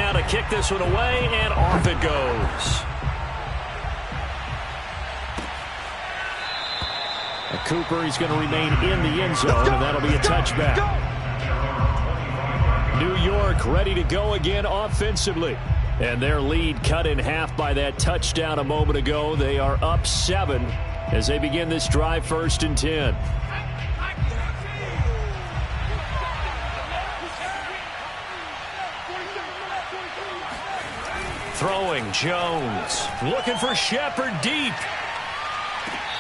now to kick this one away, and off it goes. Cooper, he's going to remain in the end zone, and that'll be a touchback. New York ready to go again offensively. And their lead cut in half by that touchdown a moment ago. They are up 7 as they begin this drive, 1st and 10. Throwing, Jones. Looking for Shepard deep.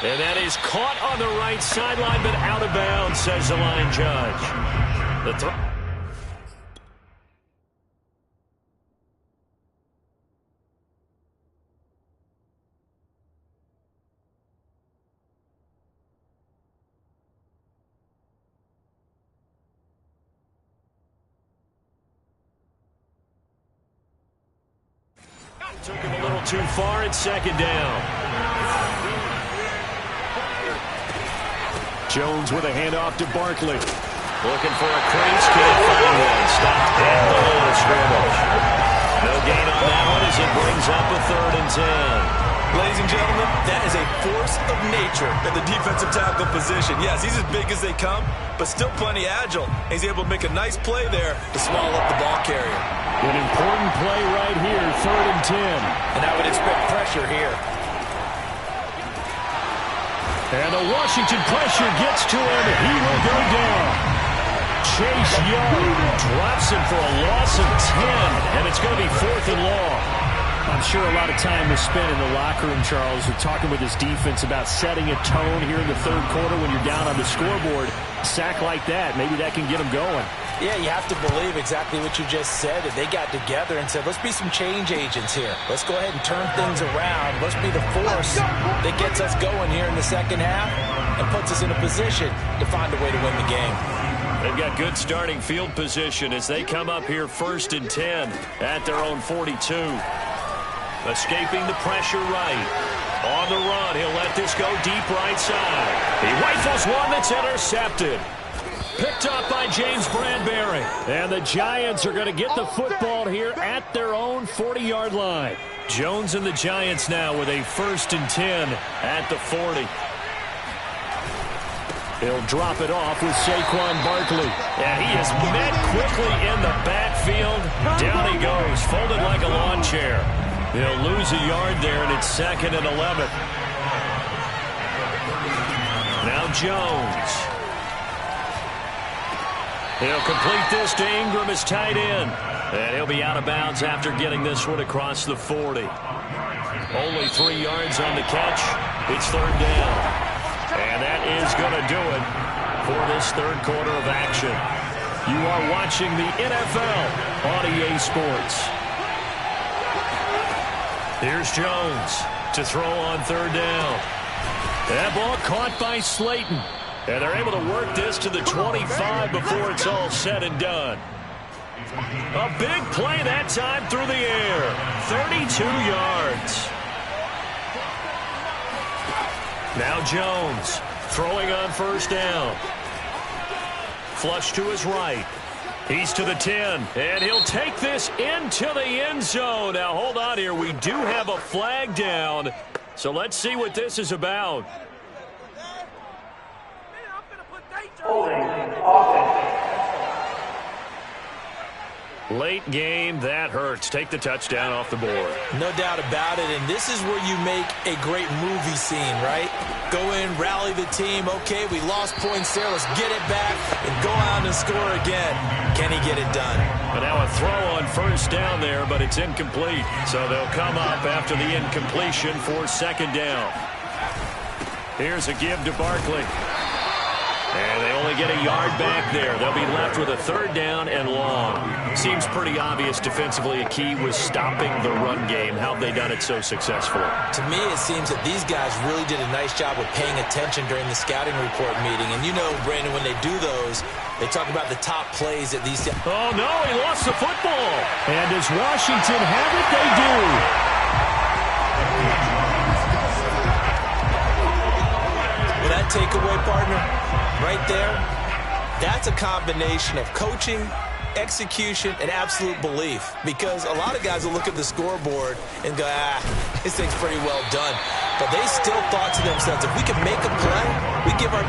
And that is caught on the right sideline, but out of bounds, says the line judge. The throw. Took him a little too far at 2nd down. Jones with a handoff to Barkley. Looking for a crease, can't find one. Stopped at the line of scrimmage. No gain on that one as it brings up a 3rd and 10. Ladies and gentlemen, that is a force of nature at the defensive tackle position. Yes, he's as big as they come, but still plenty agile. He's able to make a nice play there to swallow up the ball carrier. An important play right here, 3rd and 10. And I would expect pressure here. And the Washington pressure gets to him. He will go down. Chase Young drops him for a loss of 10, and it's going to be 4th and long. I'm sure a lot of time was spent in the locker room, Charles, with talking with his defense about setting a tone here in the 3rd quarter when you're down on the scoreboard. A sack like that, maybe that can get him going. Yeah, you have to believe exactly what you just said. That they got together and said, let's be some change agents here. Let's go ahead and turn things around. Let's be the force that gets us going here in the 2nd half and puts us in a position to find a way to win the game. They've got good starting field position as they come up here 1st and 10 at their own 42. Escaping the pressure right. On the run, he'll let this go deep right side. He rifles one that's intercepted. Picked up by James Bradbury. And the Giants are going to get the football here at their own 40-yard line. Jones and the Giants now with a 1st and 10 at the 40. He'll drop it off with Saquon Barkley. And he is met quickly in the backfield. Down he goes, folded like a lawn chair. He'll lose a yard there, and it's 2nd and 11. Now Jones. He'll complete this to Ingram as tight end. And he'll be out of bounds after getting this one across the 40. Only 3 yards on the catch. It's 3rd down. And that is going to do it for this 3rd quarter of action. You are watching the NFL on EA Sports. Here's Jones to throw on 3rd down. That ball caught by Slayton. And they're able to work this to the 25 before it's all said and done. A big play that time through the air. 32 yards. Now Jones throwing on 1st down. Flush to his right. He's to the 10, and he'll take this into the end zone. Now, hold on here. We do have a flag down, so let's see what this is about. Late game, that hurts. Take the touchdown off the board. No doubt about it, and this is where you make a great movie scene, right? Go in, rally the team. Okay, we lost points there. Let's get it back and go out and score again. Can he get it done? But now a throw on 1st down there, but it's incomplete. So they'll come up after the incompletion for 2nd down. Here's a give to Barkley. And they only get a yard back there. They'll be left with a 3rd down and long. Seems pretty obvious defensively a key was stopping the run game. How have they done it so successfully? To me, it seems that these guys really did a nice job of paying attention during the scouting report meeting. And you know, Brandon, when they do those, they talk about the top plays that these... Oh, no, he lost the football. And does Washington have it? They do. Well, that takeaway, partner, right there, that's a combination of coaching execution, and absolute belief. Because a lot of guys will look at the scoreboard and go, this thing's pretty well done. But they still thought to themselves, if we can make a play, we give our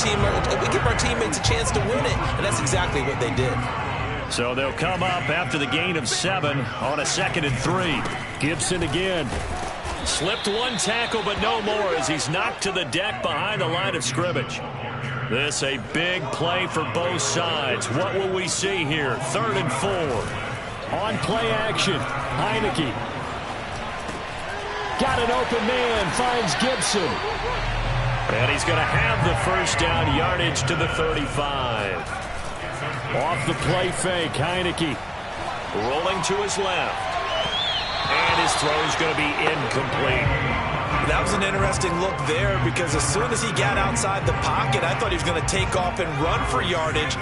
teammates a chance to win it. And that's exactly what they did. So they'll come up after the gain of 7 on a 2nd and 3. Gibson again. Slipped one tackle, but no more as he's knocked to the deck behind the line of scrimmage. This a big play for both sides. What will we see here? 3rd and 4. On play action, Heineke. Got an open man, finds Gibson. And he's going to have the first down, yardage to the 35. Off the play fake, Heineke. Rolling to his left. And his throw is going to be incomplete. That was an interesting look there because as soon as he got outside the pocket, I thought he was going to take off and run for yardage.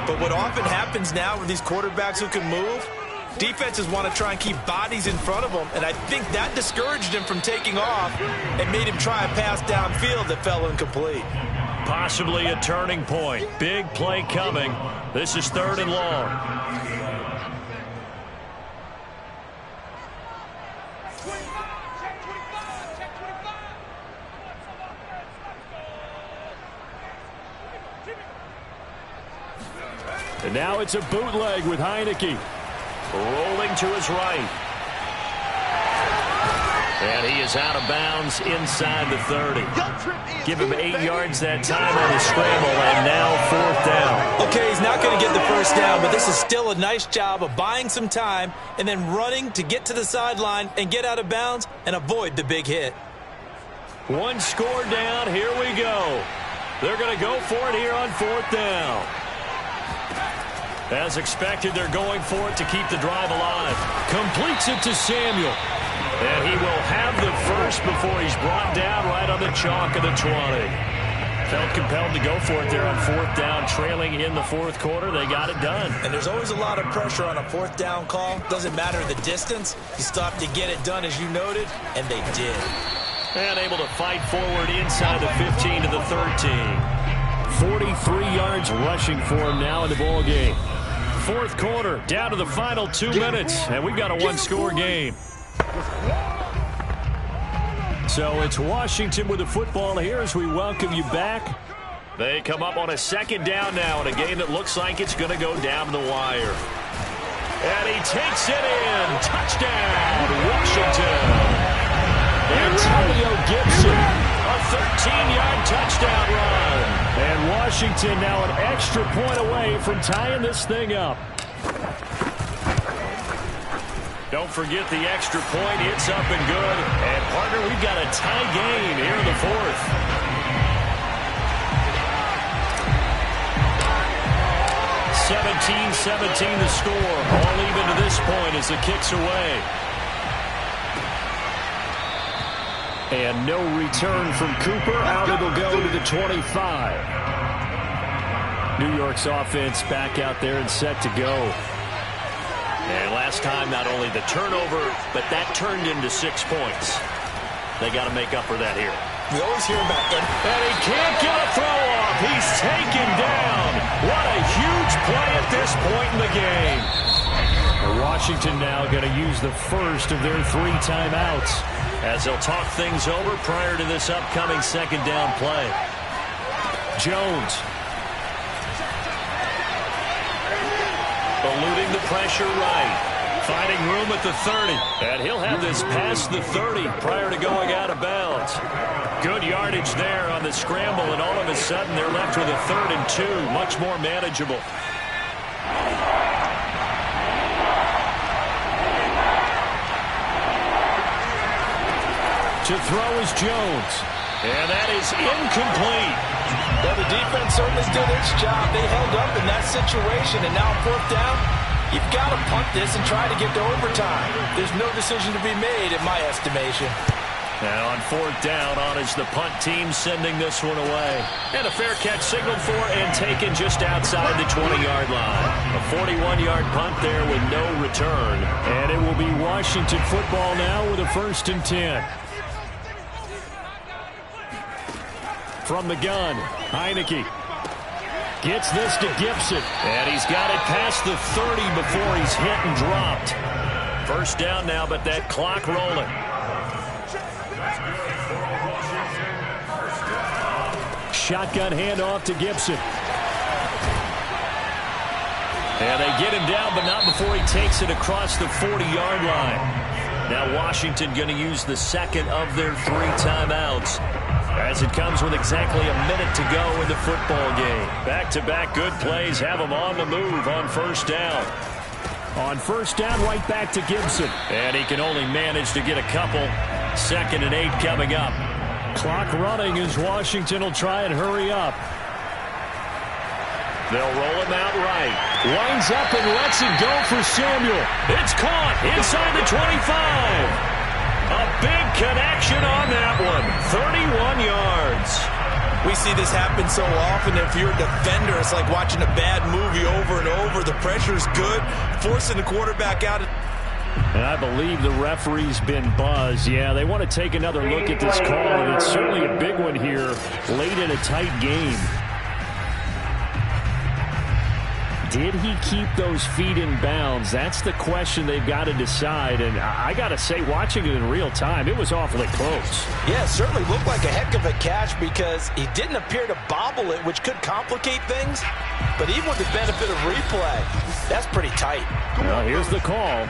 But what often happens now with these quarterbacks who can move, defenses want to try and keep bodies in front of them, and I think that discouraged him from taking off and made him try a pass downfield that fell incomplete. Possibly a turning point. Big play coming. This is 3rd and long. And now it's a bootleg with Heineke. Rolling to his right. And he is out of bounds inside the 30. Give him 8 yards that time on the scramble, and now 4th down. Okay, he's not going to get the first down, but this is still a nice job of buying some time and then running to get to the sideline and get out of bounds and avoid the big hit. One score down. Here we go. They're going to go for it here on 4th down. As expected, they're going for it to keep the drive alive. Completes it to Samuel. And he will have the first before he's brought down right on the chalk of the 20. Felt compelled to go for it there on 4th down, trailing in the 4th quarter. They got it done. And there's always a lot of pressure on a 4th down call. Doesn't matter the distance. You stop to get it done, as you noted, and they did. And able to fight forward inside the 15 to the 13. 43 yards rushing for him now in the ball game. 4th quarter, down to the final 2 minutes, and we've got a one-score game. So it's Washington with the football here as we welcome you back. They come up on a 2nd down now in a game that looks like it's going to go down to the wire. And he takes it in. Touchdown, Washington. Antonio Gibson, a 13-yard touchdown run. And Washington now an extra point away from tying this thing up. Don't forget the extra point. It's up and good. And, partner, we've got a tie game here in the 4th. (17-17) the score. All even to this point as the kick's away. And no return from Cooper. Out it'll go to the 25. New York's offense back out there and set to go. And last time, not only the turnover, but that turned into 6 points. They got to make up for that here. We always hear about it. And he can't get a throw off. He's taken down. What a huge play at this point in the game. Washington now going to use the first of their 3 timeouts as they'll talk things over prior to this upcoming 2nd down play. Jones. Eluding the pressure right. Finding room at the 30. And he'll have this past the 30 prior to going out of bounds. Good yardage there on the scramble, and all of a sudden they're left with a 3rd and 2. Much more manageable. To throw is Jones. And that is incomplete. Well, the defense certainly did its job. They held up in that situation, and now 4th down, you've got to punt this and try to get to overtime. There's no decision to be made in my estimation. Now on 4th down, on is the punt team sending this one away. And a fair catch signaled for and taken just outside the 20-yard line. A 41-yard punt there with no return. And it will be Washington football now with a 1st and 10. From the gun, Heineke. Gets this to Gibson. And he's got it past the 30 before he's hit and dropped. First down now, but that clock rolling. Shotgun handoff to Gibson. And they get him down, but not before he takes it across the 40-yard line. Now Washington going to use the second of their 3 timeouts, as it comes with exactly a minute to go in the football game. Back-to-back good plays have them on the move on first down. On first down, right back to Gibson. And he can only manage to get a couple. 2nd and 8 coming up. Clock running as Washington will try and hurry up. They'll roll him out right. Winds up and lets it go for Samuel. It's caught inside the 25. A big connection on that one. 31 yards. We see this happen so often. If you're a defender, it's like watching a bad movie over and over. The pressure's good, forcing the quarterback out. And I believe the referee's been buzzed. Yeah, they want to take another look at this call, and it's certainly a big one here late in a tight game. Did he keep those feet in bounds? That's the question they've got to decide. And I got to say, watching it in real time, it was awfully close. Yeah, it certainly looked like a heck of a catch because he didn't appear to bobble it, which could complicate things. But even with the benefit of replay, that's pretty tight. Well, here's the call.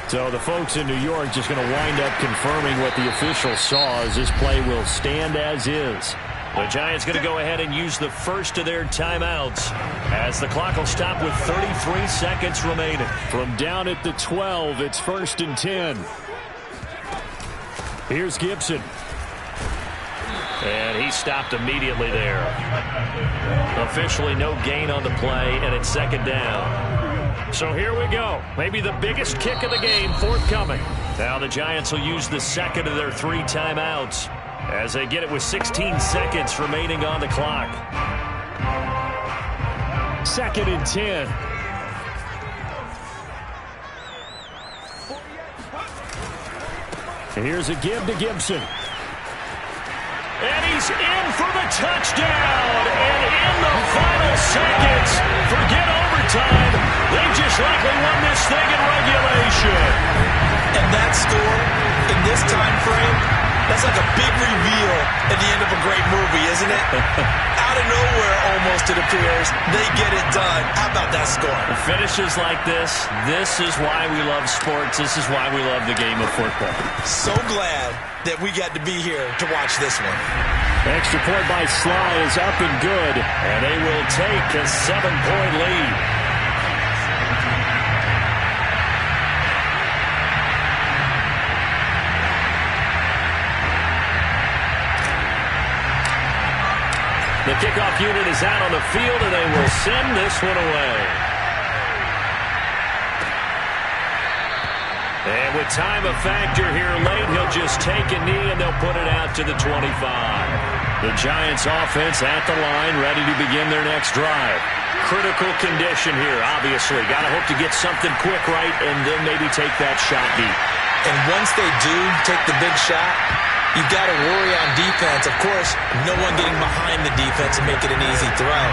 So the folks in New York just going to wind up confirming what the official saw, as this play will stand as is. The Giants going to go ahead and use the first of their timeouts, as the clock will stop with 33 seconds remaining. From down at the 12, it's 1st and 10. Here's Gibson. And he stopped immediately there. Officially no gain on the play, and it's 2nd down. So here we go. Maybe the biggest kick of the game forthcoming. Now the Giants will use the second of their 3 timeouts, as they get it with 16 seconds remaining on the clock. 2nd and 10. And here's a give to Gibson. And he's in for the touchdown. And in the final seconds, forget overtime, they just likely won this thing in regulation. And that score, in this time frame, that's like a big reveal at the end of a great movie, isn't it? Out of nowhere, almost, it appears, they get it done. How about that score? Finishes like this is why we love sports. This is why we love the game of football. So glad that we got to be here to watch this one. Extra point by Sly is up and good, and they will take a 7-point lead. The kickoff unit is out on the field, and they will send this one away. And with time a factor here late, he'll just take a knee, and they'll put it out to the 25. The Giants offense at the line, ready to begin their next drive. Critical condition here, obviously. Got to hope to get something quick right, and then maybe take that shot deep. And once they do take the big shot, you've got to worry on defense. Of course, no one getting behind the defense and make it an easy throw.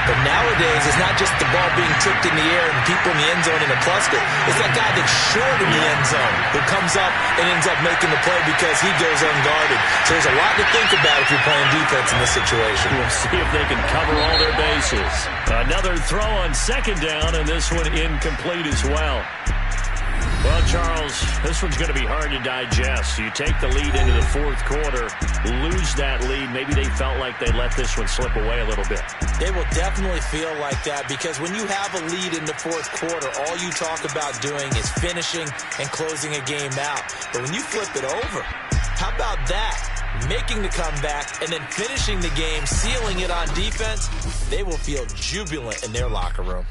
But nowadays, it's not just the ball being tipped in the air and people in the end zone in a cluster. It's that guy that's short in the end zone who comes up and ends up making the play because he goes unguarded. So there's a lot to think about if you're playing defense in this situation. We'll see if they can cover all their bases. Another throw on 2nd down, and this one incomplete as well. Well, Charles, this one's going to be hard to digest. You take the lead into the 4th quarter, lose that lead. Maybe they felt like they let this one slip away a little bit. They will definitely feel like that because when you have a lead in the 4th quarter, all you talk about doing is finishing and closing a game out. But when you flip it over, how about that? Making the comeback and then finishing the game, sealing it on defense, they will feel jubilant in their locker room.